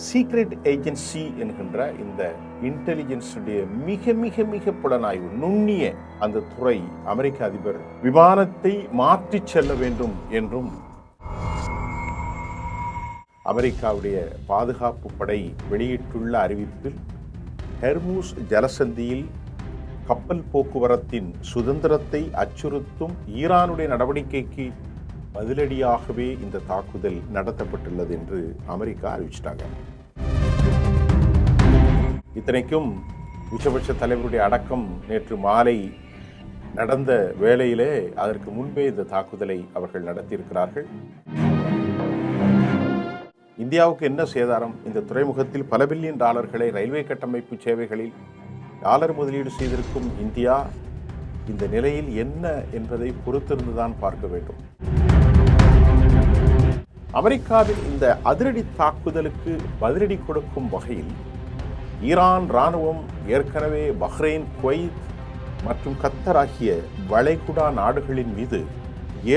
Secret agency என்கின்ற இந்த இன்டெலிஜென்ஸுடைய மிக மிக மிக புலனாய்வு நுண்ணிய அந்த துறை அமெரிக்க அதிபர் விமானத்தை மாற்றி செல்ல வேண்டும் என்றும் அமெரிக்காவுடைய பாதுகாப்பு படை வெளியிட்டுள்ள அறிவிப்பில் ஹெர்மூஸ் ஜலசந்தியில் கப்பல் போக்குவரத்தின் சுதந்திரத்தை அச்சுறுத்தும் ஈரானுடைய நடவடிக்கைக்கு பதிலடியாகவே இந்த தாக்குதல் நடத்தப்பட்டுள்ளது என்று அமெரிக்கா அறிவிச்சிட்டாங்க. இத்தனைக்கும் உச்சபட்ச தலைவருடைய அடக்கம் நேற்று மாலை நடந்த வேளையிலே அதற்கு முன்பே இந்த தாக்குதலை அவர்கள் நடத்தியிருக்கிறார்கள். இந்தியாவுக்கு என்ன சேதாரம்? இந்த துறைமுகத்தில் பல பில்லியன் டாலர்களை ரயில்வே கட்டமைப்பு சேவைகளில் டாலர் முதலீடு செய்திருக்கும் இந்தியா இந்த நிலையில் என்ன என்பதை பொறுத்திருந்துதான் பார்க்க வேண்டும். அமெரிக்காவின் இந்த அதிரடி தாக்குதலுக்கு பதிலடி கொடுக்கும் வகையில் ஈரான் இராணுவம் ஏற்கனவே பஹ்ரைன், குவைத் மற்றும் கத்தர் ஆகிய வளைகுடா நாடுகளின் மீது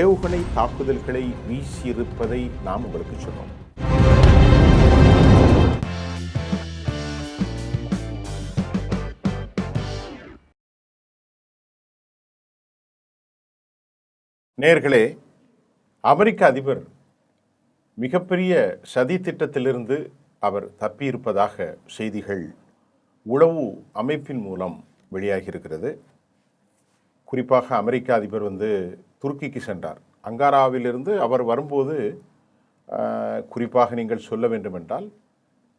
ஏவுகணை தாக்குதல்களை வீசியிருப்பதை நாம் உங்களுக்கு சொன்னோம். நேயர்களே, அமெரிக்க அதிபர் மிகப்பெரிய சதி திட்டத்திலிருந்து அவர் தப்பியிருப்பதாக செய்திகள் உளவு அமைப்பின் மூலம் வெளியாகியிருக்கிறது. குறிப்பாக அமெரிக்க அதிபர் துருக்கிக்கு சென்றார். அங்காராவிலிருந்து அவர் வரும்போது குறிப்பாக நீங்கள் சொல்ல வேண்டுமென்றால்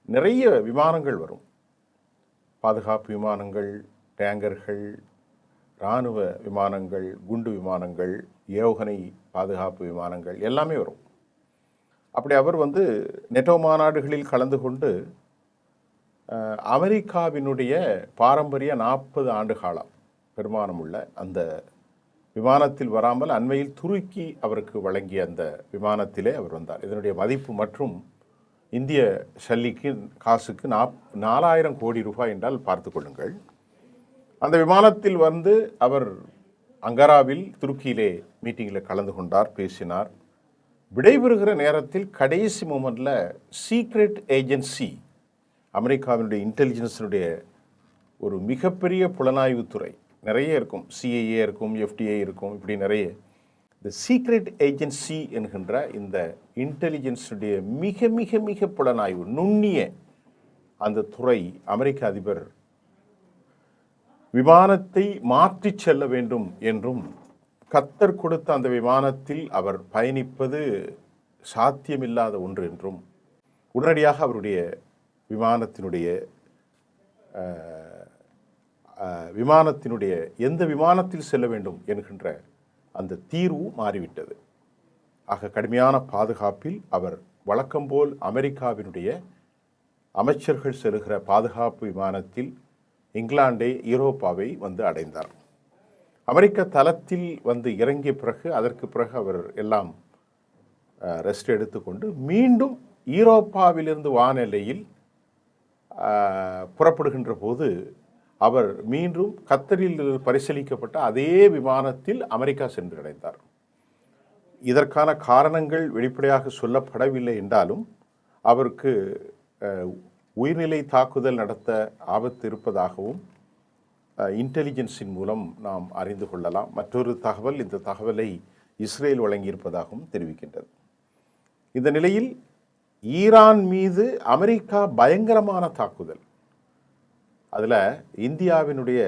நிறைய விமானங்கள் வரும். பாதுகாப்பு விமானங்கள், டேங்கர்கள், இராணுவ விமானங்கள், குண்டு விமானங்கள், ஏவுகணை பாதுகாப்பு விமானங்கள் எல்லாமே வரும். அப்படி அவர் நெட்டோ மாநாடுகளில் கலந்து கொண்டு அமெரிக்காவினுடைய பாரம்பரிய 40 ஆண்டு காலம் பெருமானம் உள்ள அந்த விமானத்தில் வராமல் அண்மையில் துருக்கி அவருக்கு வழங்கிய அந்த விமானத்திலே அவர் வந்தார். இதனுடைய மதிப்பு மற்றும் இந்திய சல்லிக்கு காசுக்கு 4000 கோடி ரூபாய் என்றால் பார்த்து கொள்ளுங்கள். அந்த விமானத்தில் அவர் அங்காராவில் துருக்கியிலே மீட்டிங்கில் கலந்து கொண்டார், பேசினார். விடைபெறுகிற நேரத்தில் கடைசி மூமெண்ட்டில் சீக்ரெட் ஏஜென்சி, அமெரிக்காவினுடைய இன்டெலிஜென்ஸினுடைய ஒரு மிகப்பெரிய புலனாய்வுத்துறை நிறைய இருக்கும், சிஐஏ இருக்கும், எஃப்டிஏ இருக்கும், இப்படி நிறைய இந்த சீக்ரெட் ஏஜென்சி என்கின்ற இந்த இன்டெலிஜென்ஸுடைய மிக மிக மிக புலனாய்வு நுண்ணிய அந்த துறை அமெரிக்க அதிபர் விமானத்தை மாற்றி செல்ல வேண்டும் என்றும் கத்தர் கொடுத்த அந்த விமானத்தில் அவர் பயணிப்பது சாத்தியமில்லாத ஒன்று என்றும் உடனடியாக அவருடைய விமானத்தினுடைய எந்த விமானத்தில் செல்ல வேண்டும் என்கின்ற அந்த தீர்வு மாறிவிட்டது. ஆக கடுமையான பாதுகாப்பில் அவர் வழக்கம்போல் அமெரிக்காவினுடைய அமைச்சர்கள் செல்கிற பாதுகாப்பு விமானத்தில் இங்கிலாந்தை, யூரோப்பாவை அடைந்தார். அமெரிக்க தளத்தில் இறங்கிய பிறகு அதற்கு பிறகு அவர் எல்லாம் ரெஸ்ட் எடுத்துக்கொண்டு மீண்டும் யூரோப்பாவிலிருந்து வானெல்லையில் புறப்படுகின்ற போது அவர் மீண்டும் கத்தரில் பரிசீலிக்கப்பட்ட அதே விமானத்தில் அமெரிக்கா சென்றடைந்தார். இதற்கான காரணங்கள் வெளிப்படையாக சொல்லப்படவில்லை என்றாலும் அவருக்கு உயிர்நிலை தாக்குதல் நடத்த ஆபத்து இருப்பதாகவும் இன்டெலிஜென்ஸின் மூலம் நாம் அறிந்து கொள்ளலாம். மற்றொரு தகவல், இந்த தகவலை இஸ்ரேல் வழங்கியிருப்பதாகவும் தெரிவிக்கின்றது. இந்த நிலையில் ஈரான் மீது அமெரிக்கா பயங்கரமான தாக்குதல், அதில் இந்தியாவினுடைய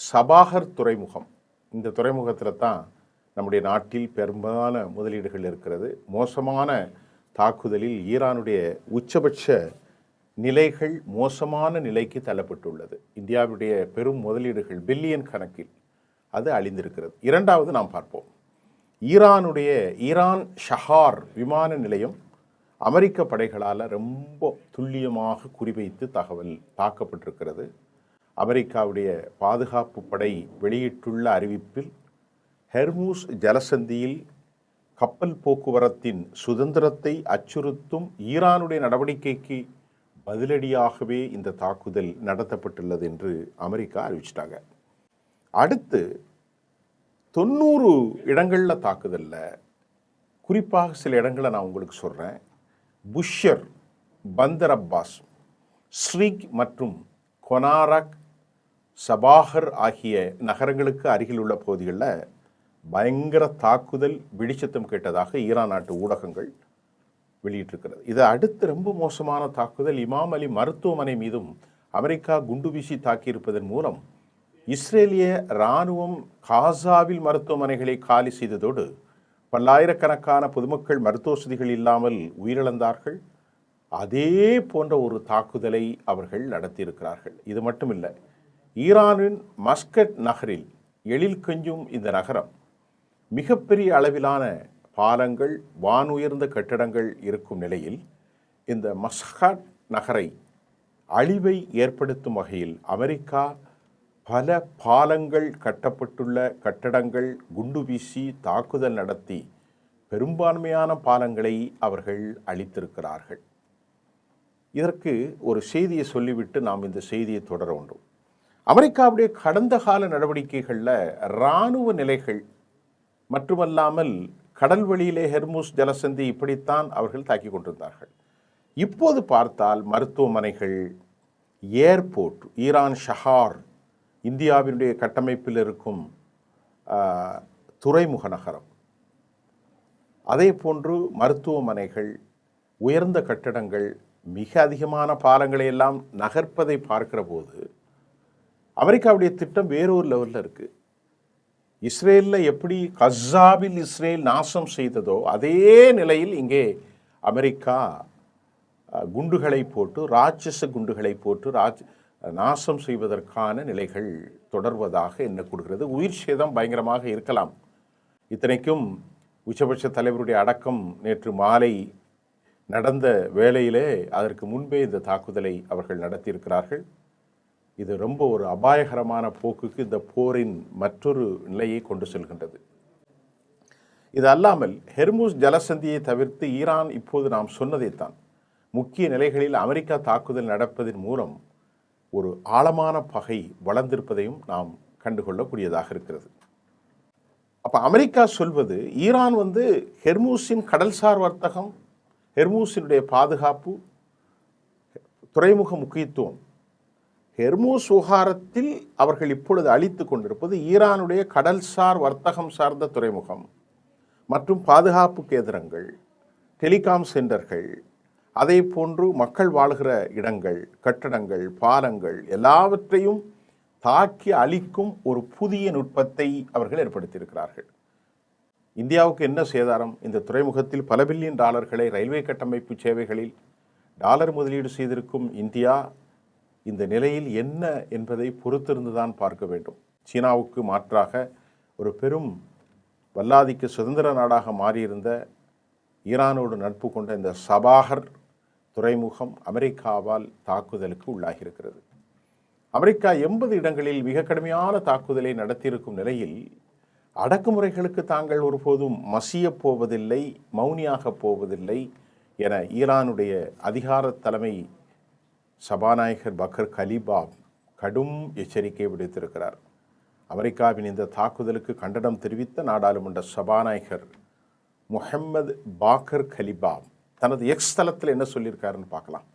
சபாகர் துறைமுகம், இந்த துறைமுகத்தில் தான் நம்முடைய நாட்டில் பெரும்பாலான முதலீடுகள் இருக்கிறது. மோசமான தாக்குதலில் ஈரானுடைய உச்சபட்ச நிலைகள் மோசமான நிலைக்கு தள்ளப்பட்டுள்ளது. இந்தியாவுடைய பெரும் முதலீடுகள் பில்லியன் கணக்கில் அது அழிந்திருக்கிறது. இரண்டாவது நாம் பார்ப்போம். ஈரான் ஷஹார் விமான நிலையம் அமெரிக்க படைகளால் ரொம்ப துல்லியமாக குறிவைத்து தாக்கப்பட்டிருக்கிறது. அமெரிக்காவுடைய பாதுகாப்பு படை வெளியிட்டுள்ள அறிவிப்பில் ஹெர்மூஸ் ஜலசந்தியில் கப்பல் போக்குவரத்தின் சுதந்திரத்தை அச்சுறுத்தும் ஈரானுடைய நடவடிக்கைக்கு பதிலடியாகவே இந்த தாக்குதல் நடத்தப்பட்டுள்ளது என்று அமெரிக்கா அறிவிச்சிட்டாங்க. அடுத்து 90 இடங்களில் தாக்குதலில் குறிப்பாக சில இடங்களை நான் உங்களுக்கு சொல்கிறேன். புஷ்ஷர் பந்தர் அப்பாஸ், ஸ்ரீக் மற்றும் கொனாரக், சபாஹர் ஆகிய நகரங்களுக்கு அருகில் உள்ள பகுதிகளில் பயங்கர தாக்குதல் வெடிச்சத்தம் கேட்டதாக ஈரான் நாட்டு ஊடகங்கள் வெளியிட்டிருக்கிறது. இதை அடுத்து ரொம்ப மோசமான தாக்குதல் இமாம் அலி மருத்துவமனை மீதும் அமெரிக்கா குண்டு வீசி தாக்கியிருப்பதன் மூலம் இஸ்ரேலிய இராணுவம் காசாவில் மருத்துவமனைகளை காலி செய்ததோடு பல்லாயிரக்கணக்கான பொதுமக்கள் மருத்துவ வசதிகள் இல்லாமல் உயிரிழந்தார்கள். அதே போன்ற ஒரு தாக்குதலை அவர்கள் நடத்தியிருக்கிறார்கள். இது மட்டுமில்லை, ஈரானின் மஸ்கட் நகரில் எழில் கெஞ்சும் இந்த நகரம் மிகப்பெரிய அளவிலான பாலங்கள், வானுயர்ந்த கட்டிடங்கள் இருக்கும் நிலையில் இந்த மஸ்கட் நகரை அழிவை ஏற்படுத்தும் வகையில் அமெரிக்கா பல பாலங்கள், கட்டப்பட்டுள்ள கட்டடங்கள் குண்டு வீசி தாக்குதல் நடத்தி பெரும்பான்மையான பாலங்களை அவர்கள் அழித்திருக்கிறார்கள். இதற்கு ஒரு செய்தியை சொல்லிவிட்டு நாம் இந்த செய்தியை தொடர வேண்டும். அமெரிக்காவுடைய கடந்த கால நடவடிக்கைகளில் இராணுவ நிலைகள் மட்டுமல்லாமல் கடல் வழியிலே ஹெர்முஸ் ஜலசந்தி இப்படித்தான் அவர்கள் தாக்கி கொண்டிருந்தார்கள். இப்போது பார்த்தால் மருத்துவமனைகள், ஏர்போர்ட், ஈரான் ஷஹார், இந்தியாவினுடைய கட்டமைப்பில் இருக்கும் துறைமுக நகரம், அதே போன்று மருத்துவமனைகள், உயர்ந்த கட்டடங்கள், மிக அதிகமான பாலங்களை எல்லாம் நகர்ப்பதை பார்க்கிற போது அமெரிக்காவுடைய திட்டம் வேறொரு லெவலில் இருக்குது. இஸ்ரேலில் எப்படி கஸாவில் இஸ்ரேல் நாசம் செய்ததோ அதே நிலையில் இங்கே அமெரிக்கா குண்டுகளை போட்டு, ராட்சச குண்டுகளை போட்டு நாசம் செய்வதற்கான நிலைகள் தொடர்வதாக எண்ணக்கூடுகிறது. உயிர் சேதம் பயங்கரமாக இருக்கலாம். இத்தனைக்கும் உச்சபட்ச தலைவருடைய அடக்கம் நேற்று மாலை நடந்த வேளையிலே அதற்கு முன்பே இந்த தாக்குதலை அவர்கள் நடத்தியிருக்கிறார்கள். இது ரொம்ப ஒரு அபாயகரமான போக்குக்கு இந்த போரின் மற்றொரு நிலையை கொண்டு செல்கின்றது. இது அல்லாமல் ஹெர்முஸ் ஜலசந்தியை தவிர்த்து ஈரான் இப்போது நாம் சொன்னதைத்தான் முக்கிய நிலைகளில் அமெரிக்கா தாக்குதல் நடப்பதன் மூலம் ஒரு ஆழமான பகை வளர்ந்திருப்பதையும் நாம் கண்டுகொள்ளக்கூடியதாக இருக்கிறது. அப்போ அமெரிக்கா சொல்வது ஈரான் ஹெர்முஸின் கடல்சார் வர்த்தகம், ஹெர்முஸினுடைய பாதுகாப்பு, துறைமுக முக்கியத்துவம், ஹெர்முஸ் விவகாரத்தில் அவர்கள் இப்பொழுது அளித்து கொண்டிருப்பது ஈரானுடைய கடல்சார் வர்த்தகம் சார்ந்த துறைமுகம் மற்றும் பாதுகாப்பு கேந்திரங்கள், டெலிகாம் சென்டர்கள், அதே போன்று மக்கள் வாழ்கிற இடங்கள், கட்டடங்கள், பாலங்கள் எல்லாவற்றையும் தாக்கி அழிக்கும் ஒரு புதிய நுட்பத்தை அவர்கள் ஏற்படுத்தியிருக்கிறார்கள். இந்தியாவுக்கு என்ன சேதாரம்? இந்த துறைமுகத்தில் பல பில்லியன் டாலர்களை ரயில்வே கட்டமைப்பு சேவைகளில் டாலர் முதலீடு செய்திருக்கும் இந்தியா இந்த நிலையில் என்ன என்பதை பொறுத்திருந்துதான் பார்க்க வேண்டும். சீனாவுக்கு மாற்றாக ஒரு பெரும் வல்லாதிக்க சுதந்திர நாடாக மாறியிருந்த ஈரானோடு நட்பு கொண்ட இந்த சபாஹர் துறைமுகம் அமெரிக்காவால் தாக்குதலுக்கு உள்ளாகியிருக்கிறது. அமெரிக்கா 80 இடங்களில் மிக கடுமையான தாக்குதலை நடத்தியிருக்கும் நிலையில் அடக்குமுறைகளுக்கு தாங்கள் ஒருபோதும் மசியப் போவதில்லை, மௌனியாகப் போவதில்லை என ஈரானுடைய அதிகார தலைமை சபாநாயகர் பக்கர் கலிபாப் கடும் எச்சரிக்கை விடுத்திருக்கிறார். அமெரிக்காவின் இந்த தாக்குதலுக்கு கண்டனம் தெரிவித்த நாடாளுமன்ற சபாநாயகர் முஹம்மது பாக்கர் கலிபாப் தனது எக்ஸ் தளத்தில் என்ன சொல்லியிருக்காருன்னு பார்க்கலாம்.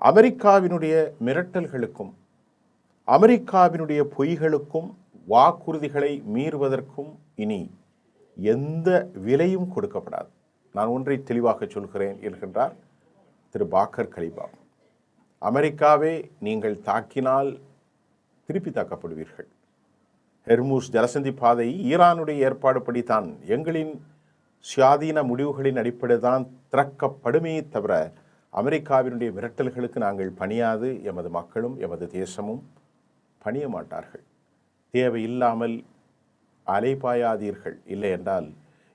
அமெரிக்காவினுடைய மிரட்டல்களுக்கும் அமெரிக்காவினுடைய பொய்களுக்கும் வாக்குறுதிகளை மீறுவதற்கும் இனி எந்த விலையும் கொடுக்கப்படாது. நான் ஒன்றை தெளிவாக சொல்கிறேன் என்கின்றார் திரு பாக்கர் கலிபாப். அமெரிக்காவே நீங்கள் தாக்கினால் திருப்பி தாக்கப்படுவீர்கள். ஹெர்முஸ் ஜலசந்தி பாதை ஈரானுடைய ஏற்பாடுபடி தான் எங்களின் சுயாதீன முடிவுகளின் அடிப்படை தான் திறக்கப்படுமே தவிர அமெரிக்காவினுடைய மிரட்டல்களுக்கு நாங்கள் பணியாது, எமது மக்களும் எமது தேசமும் பணிய மாட்டார்கள். தேவையில்லாமல் அலைபாயாதீர்கள், இல்லை என்றால்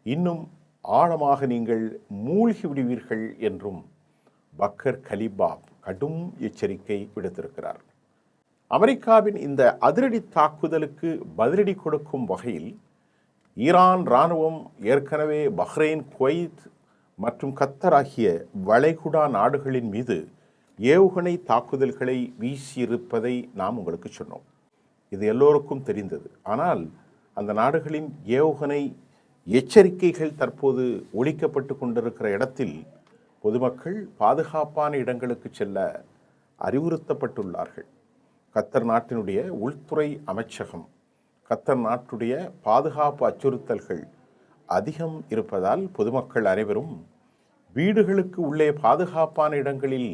இன்னும் ஆழமாக நீங்கள் மூழ்கி விடுவீர்கள் என்றும் பக்கர் கலிபாப் கடும் எச்சரிக்கை விடுத்திருக்கிறார். அமெரிக்காவின் இந்த அதிரடி தாக்குதலுக்கு பதிலடி கொடுக்கும் வகையில் ஈரான் இராணுவம் ஏற்கனவே பஹ்ரைன், குவைத் மற்றும் கத்தர் ஆகிய வளைகுடா நாடுகளின் மீது ஏவுகணை தாக்குதல்களை வீசியிருப்பதை நாம் உங்களுக்கு சொன்னோம். இது எல்லோருக்கும் தெரிந்தது. ஆனால் அந்த நாடுகளின் ஏவுகணை எச்சரிக்கைகள் தற்போது ஒழிக்கப்பட்டு கொண்டிருக்கிற இடத்தில் பொதுமக்கள் பாதுகாப்பான இடங்களுக்கு செல்ல அறிவுறுத்தப்பட்டுள்ளார்கள். கத்தர் நாட்டினுடைய உள்துறை அமைச்சகம் கத்தர் நாட்டுடைய பாதுகாப்பு அச்சுறுத்தல்கள் அதிகம் இருப்பதால் பொதுமக்கள் அனைவரும் வீடுகளுக்கு உள்ளே பாதுகாப்பான இடங்களில்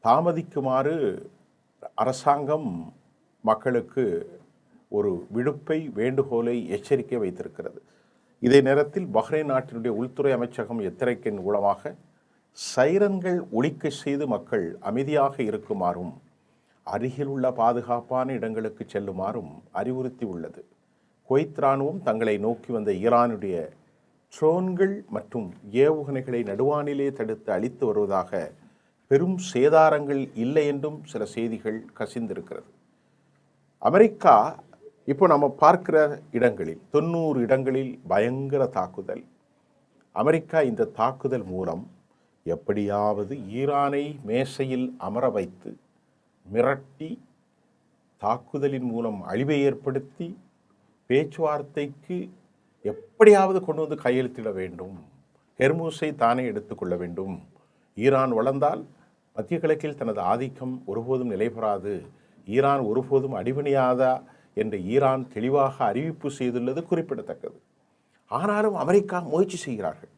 தாமதிக்குமாறு அரசாங்கம் மக்களுக்கு ஒரு விடுப்பை வேண்டுகோளை எச்சரிக்கை வைத்திருக்கிறது. இதே நேரத்தில் பஹ்ரைன் நாட்டினுடைய உள்துறை அமைச்சகம் எச்சரிக்கையின் மூலமாக சைரன்கள் ஒலிக்க செய்து மக்கள் அமைதியாக இருக்குமாறும் அருகில் உள்ள பாதுகாப்பான இடங்களுக்கு செல்லுமாறும் அறிவுறுத்தி உள்ளது. குவைத் இராணுவம் தங்களை நோக்கி வந்த ஈரானுடைய ட்ரோன்கள் மற்றும் ஏவுகணைகளை நடுவானிலே தடுத்து அழித்து வருவதாக பெரும் சேதாரங்கள் இல்லை என்றும் சில செய்திகள் கசிந்திருக்கிறது. அமெரிக்கா இப்போ நம்ம பார்க்கிற இடங்களில் 90 இடங்களில் பயங்கர தாக்குதல். அமெரிக்கா இந்த தாக்குதல் மூலம் எப்படியாவது ஈரானை மேசையில் அமர வைத்து மிரட்டி தாக்குதலின் மூலம் அழிவை ஏற்படுத்தி பேச்சுவார்த்தைக்கு எப்படியாவது கொண்டு வந்து கையெழுத்திட வேண்டும். ஹெர்மூஸை தானே எடுத்துக்கொள்ள வேண்டும். ஈரான் வளர்ந்தால் மத்திய கிழக்கில் தனது ஆதிக்கம் ஒருபோதும் நிலைபெறாது, ஈரான் ஒருபோதும் அடிபணியாதா என்று ஈரான் தெளிவாக அறிவிப்பு செய்துள்ளது குறிப்பிடத்தக்கது. ஆனாலும் அமெரிக்கா முயற்சி செய்கிறார்கள்.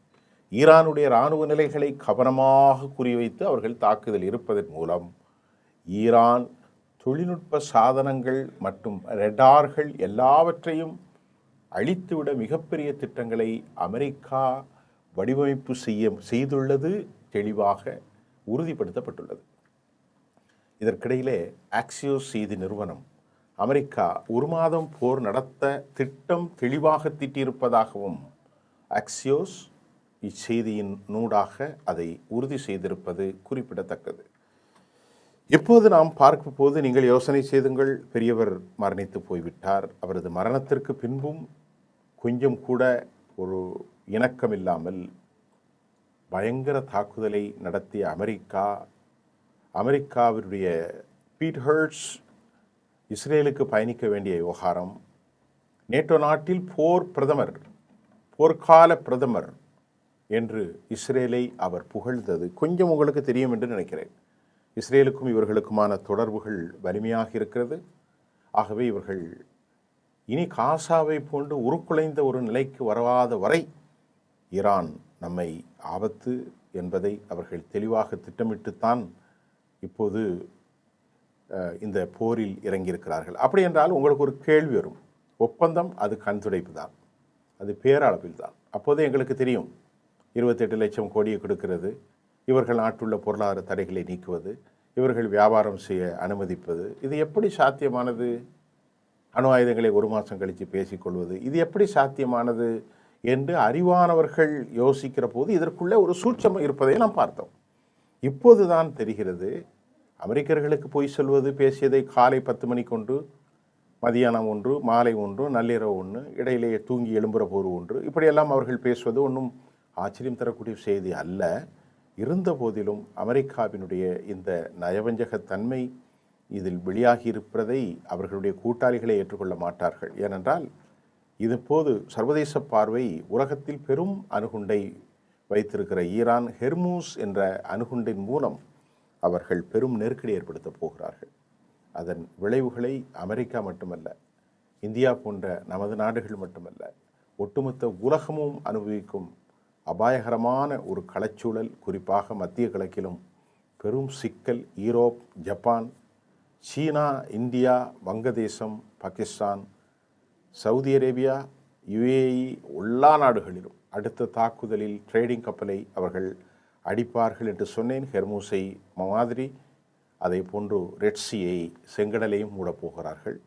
ஈரானுடைய இராணுவ நிலைகளை கவனமாக குறிவைத்து அவர்கள் தாக்குதல் இருப்பதன் மூலம் ஈரான் தொழில்நுட்ப சாதனங்கள் மற்றும் ரெடார்கள் எல்லாவற்றையும் அழித்துவிட மிகப்பெரிய திட்டங்களை அமெரிக்கா வடிவமைப்பு செய்துள்ளது தெளிவாக உறுதிப்படுத்தப்பட்டுள்ளது. இதற்கிடையிலே ஆக்சியோஸ் செய்தி நிறுவனம் அமெரிக்கா 1 மாதம் போர் நடத்த திட்டம் தெளிவாக தீட்டியிருப்பதாகவும் ஆக்சியோஸ் இச்செய்தியின் நூடாக அதை உறுதி செய்திருப்பது குறிப்பிடத்தக்கது. இப்போது நாம் பார்க்கும் போது நீங்கள் யோசனை செய்துங்கள், பெரியவர் மரணித்து போய்விட்டார். அவரது மரணத்திற்கு பின்பும் கொஞ்சம் கூட ஒரு இணக்கமில்லாமல் பயங்கர தாக்குதலை நடத்திய அமெரிக்காவினுடைய பீட் ஹெர்ட்ஸ் இஸ்ரேலுக்கு பயணிக்க வேண்டிய விவகாரம், நேட்டோ நாட்டில் போர்க்கால பிரதமர் என்று இஸ்ரேலை அவர் புகழ்ந்தது கொஞ்சம் உங்களுக்கு தெரியும் என்று நினைக்கிறேன். இஸ்ரேலுக்கும் இவர்களுக்குமான தொடர்புகள் வலிமையாக இருக்கிறது. ஆகவே இவர்கள் இனி காசாவை போன்று உருக்குலைந்த ஒரு நிலைக்கு வராத வரை ஈரான் நம்மை ஆபத்து என்பதை அவர்கள் தெளிவாக திட்டமிட்டுத்தான் இப்போது இந்த போரில் இறங்கியிருக்கிறார்கள். அப்படி என்றால் உங்களுக்கு ஒரு கேள்வி வரும். ஒப்பந்தம் அது கண்துடைப்பு தான், அது பேரளவில் தான். அப்போதே எங்களுக்கு தெரியும் 28 லட்சம் கோடியை கொடுக்கிறது, இவர்கள் நாட்டுள்ள பொருளாதார தடைகளை நீக்குவது, இவர்கள் வியாபாரம் செய்ய அனுமதிப்பது, இது எப்படி சாத்தியமானது? அணு ஆயுதங்களை 1 மாதம் கழித்து பேசிக்கொள்வது, இது எப்படி சாத்தியமானது என்று அறிவானவர்கள் யோசிக்கிற போது இதற்குள்ளே ஒரு சூட்சமம் இருப்பதை நாம் பார்த்தோம். இப்போது தான் தெரிகிறது, அமெரிக்கர்களுக்கு போய் சொல்வது பேசியதை காலை 10 மணிக்கு ஒன்று, மதியானம் ஒன்று, மாலை ஒன்று, நள்ளிரவு ஒன்று, இடையிலேயே தூங்கி எழும்புற போது ஒன்று, இப்படியெல்லாம் அவர்கள் பேசுவது ஒன்றும் ஆச்சரியம் தரக்கூடிய செய்தி அல்ல. இருந்த போதிலும் அமெரிக்காவினுடைய இந்த நயவஞ்சகத்தன்மை இதில் வெளியாகி இருப்பதை அவர்களுடைய கூட்டாளிகளை ஏற்றுக்கொள்ள மாட்டார்கள். ஏனென்றால் இதுபோது சர்வதேச பார்வை உலகத்தில் பெரும் அணுகுண்டை வைத்திருக்கிற ஈரான் ஹெர்மூஸ் என்ற அணுகுண்டின் மூலம் அவர்கள் பெரும் நெருக்கடி ஏற்படுத்தப் போகிறார்கள். அதன் விளைவுகளை அமெரிக்கா மட்டுமல்ல, இந்தியா போன்ற நமது நாடுகள் மட்டுமல்ல, ஒட்டுமொத்த உலகமும் அனுபவிக்கும் அபாயகரமான ஒரு களச்சூழல், குறிப்பாக மத்திய கிழக்கிலும் பெரும் சிக்கல். யூரோப், ஜப்பான், சீனா, இந்தியா, வங்கதேசம், பாகிஸ்தான், சவுதி அரேபியா, UAE எல்லா நாடுகளிலும் அடுத்த தாக்குதலில் ட்ரேடிங் கப்பலை அவர்கள் அடிப்பார்கள் என்று சொன்னேன். ஹெர்மூஸை மாதிரி அதை போன்று ரெட்சியை செங்கடலையும் மூடப்போகிறார்கள்.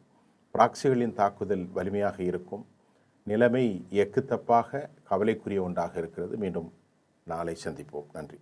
பிராக்சிகளின் தாக்குதல் வலிமையாக இருக்கும். நிலைமை எக்குத்தப்பாக கவலைக்குரிய ஒன்றாக இருக்கிறது. மீண்டும் நாளை சந்திப்போம். நன்றி.